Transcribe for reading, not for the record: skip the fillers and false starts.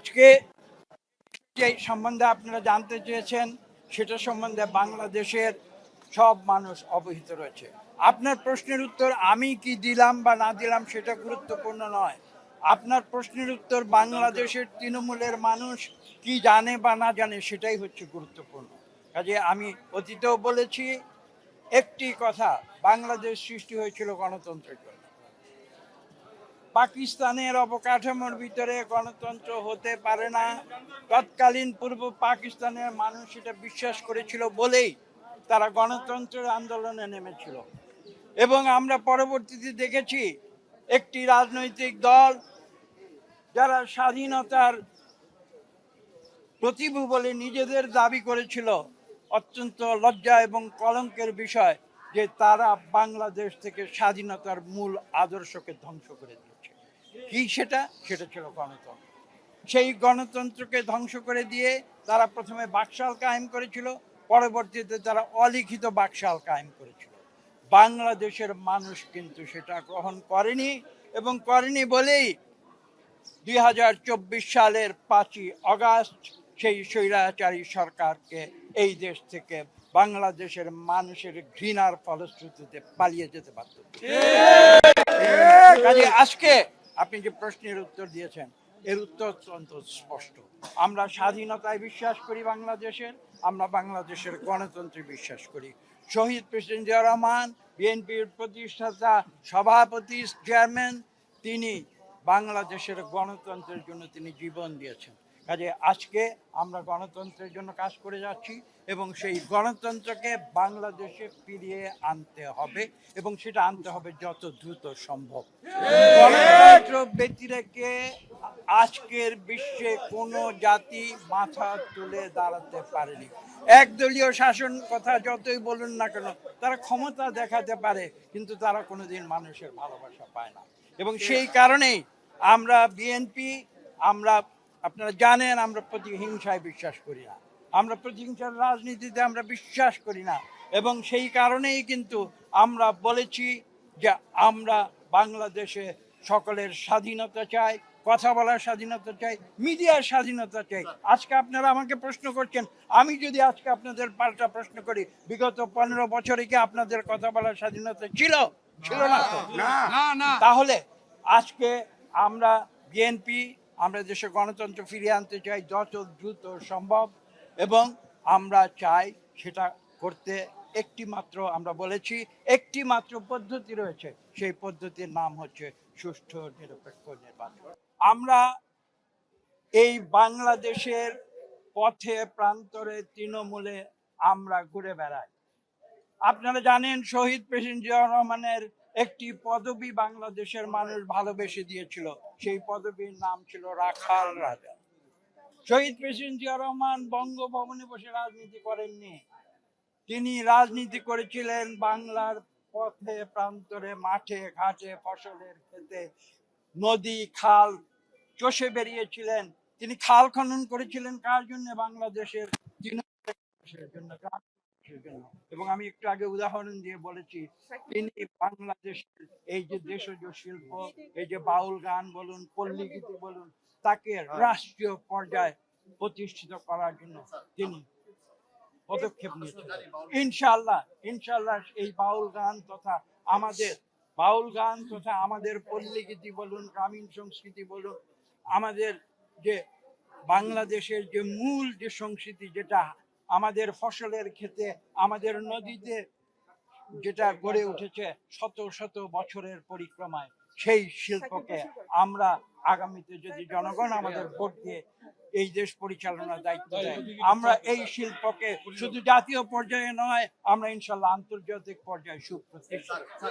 আজকে যে সম্বন্ধে আপনারা জানতে চেয়েছেন সেটা সম্বন্ধে বাংলাদেশের সব মানুষ অবহিত রয়েছে। আপনার প্রশ্নের উত্তর আমি কি দিলাম বা না দিলাম সেটা গুরুত্বপূর্ণ নয়। আপনার প্রশ্নের উত্তর বাংলাদেশের তৃণমূলের মানুষ কি জানে বা না জানে সেটাই হচ্ছে গুরুত্বপূর্ণ। কাজে আমি অতীতেও বলেছি একটি কথা, বাংলাদেশ সৃষ্টি হয়েছিল গণতন্ত্রের জন্য। পাকিস্তানের অবকাঠামোর ভিতরে গণতন্ত্র হতে পারে না, তৎকালীন পূর্ব পাকিস্তানের মানুষ এটা বিশ্বাস করেছিল বলেই তারা গণতন্ত্রের আন্দোলনে নেমেছিল। এবং আমরা পরবর্তীতে দেখেছি একটি রাজনৈতিক দল যারা স্বাধীনতার প্রতিভু বলে নিজেদের দাবি করেছিল, অত্যন্ত লজ্জা এবং কলঙ্কের বিষয় যে তারা বাংলাদেশ থেকে স্বাধীনতার মূল আদর্শকে ধ্বংস করে দিয়েছে। কি সেটা ছিল গণতন্ত্র। সেই গণতন্ত্রকে ধ্বংস করে দিয়ে তারা প্রথমে বাকশাল কায়েম করেছিল, পরবর্তীতে তারা অলিখিত বাকশাল কায়েম করেছিল। বাংলাদেশের মানুষ কিন্তু সেটা গ্রহণ করেনি, এবং করেনি বলেই 2024 সালের 5ই আগস্ট সেই স্বৈরাচারী সরকারকে এই দেশ থেকে বাংলাদেশের মানুষের ঘৃণার ফলশ্রুতিতে পালিয়ে যেতে বাধ্য। কাজে আজকে আপনি যে প্রশ্নের উত্তর দিয়েছেন এর উত্তর অত্যন্ত স্পষ্ট। আমরা স্বাধীনতায় বিশ্বাস করি বাংলাদেশের, আমরা বাংলাদেশের গণতন্ত্রে বিশ্বাস করি। শহীদ প্রেসিডেন্ট জিয়া রহমান, বিএনপির প্রতিষ্ঠাতা সভাপতি চেয়ারম্যান, তিনি বাংলাদেশের গণতন্ত্রের জন্য তিনি জীবন দিয়েছেন। কাজে আজকে আমরা গণতন্ত্রের জন্য কাজ করে যাচ্ছি এবং সেই গণতন্ত্রকে বাংলাদেশে ফিরিয়ে আনতে হবে, এবং সেটা আনতে হবে যত দ্রুত সম্ভব। গণতন্ত্র ব্যতি রেখে আজকের বিশ্বে কোনো জাতি মাথা তুলে দাঁড়াতে পারেনি। একদলীয় শাসন কথা যতই বলুন না কেন, তারা ক্ষমতা দেখাতে পারে কিন্তু তারা কোনোদিন মানুষের ভালোবাসা পায় না। এবং সেই কারণেই আমরা বিএনপি, আপনারা জানেন আমরা প্রতিহিংসায় বিশ্বাস করি না, আমরা প্রতিহিংসার রাজনীতিতে আমরা বিশ্বাস করি না। এবং সেই কারণেই কিন্তু আমরা বলেছি যে আমরা বাংলাদেশে সকলের স্বাধীনতা চাই, কথা বলার স্বাধীনতা চাই, মিডিয়ার স্বাধীনতা চাই। আজকে আপনারা আমাকে প্রশ্ন করছেন, আমি যদি আজকে আপনাদের পাল্টা প্রশ্ন করি, বিগত 15 বছরে কি আপনাদের কথা বলার স্বাধীনতা ছিল না তো? তাহলে আজকে আমরা বিএনপি, আমরা দেশে গণতন্ত্র ফিরিয়ে আনতে চাই যত দ্রুত সম্ভব, এবং আমরা চাই সেটা করতে একটি মাত্র, আমরা বলেছি একটি মাত্র পদ্ধতি রয়েছে, সেই পদ্ধতির নাম হচ্ছে সুষ্ঠু নিরপেক্ষ নির্বাচন। আমরা এই বাংলাদেশের পথে প্রান্তরে তৃণমূলে আমরা ঘুরে বেড়াই। আপনারা জানেন শহীদ প্রেসিডেন্ট জিয়া রহমানের একটি পদবি বাংলাদেশের মানুষ ভালোবেসে দিয়েছিল, সেই পদবীর নাম ছিল রাখাল রাজা। শহীদ প্রেসিডেন্ট জিয়া রহমান বঙ্গভবনে বসে রাজনীতি করেননি, তিনি রাজনীতি করেছিলেন বাংলার পথে প্রান্তরে, মাঠে ঘাটে, ফসলের ক্ষেতে, নদী খাল চষে বেরিয়েছিলেন। তিনি খাল খনন করেছিলেন কার জন্য? বাংলাদেশের জন্য। এবং আমি একটু আগে উদাহরণ দিয়ে বলেছি, তিনি বাংলাদেশের এই যে দেশজ শিল্প, এই যে বাউল গান বলুন, পল্লী গীতি বলুন, তাকে রাষ্ট্রীয় পর্যায়ে প্রতিষ্ঠিত করার জন্য তিনি পদক্ষেপ নিয়েছেন। ইনশাআল্লাহ এই বাউল গান তথা আমাদের পল্লী গীতি বলুন, গ্রামীণ সংস্কৃতি বলুন, আমাদের যে বাংলাদেশের যে মূল যে সংস্কৃতি, যেটা আমাদের ফসলের ক্ষেতে, আমাদের নদীতে যেটা গড়ে উঠেছে শত শত বছরের পরিক্রমায়, সেই শিল্পকে আমরা আগামীতে যদি জনগণ আমাদের ভোট দিয়ে এই দেশ পরিচালনার দায়িত্ব দেয়, আমরা এই শিল্পকে শুধু জাতীয় পর্যায়ে নয়, আমরা ইনশাআল্লাহ আন্তর্জাতিক পর্যায়ে সুপ্রতিষ্ঠিত।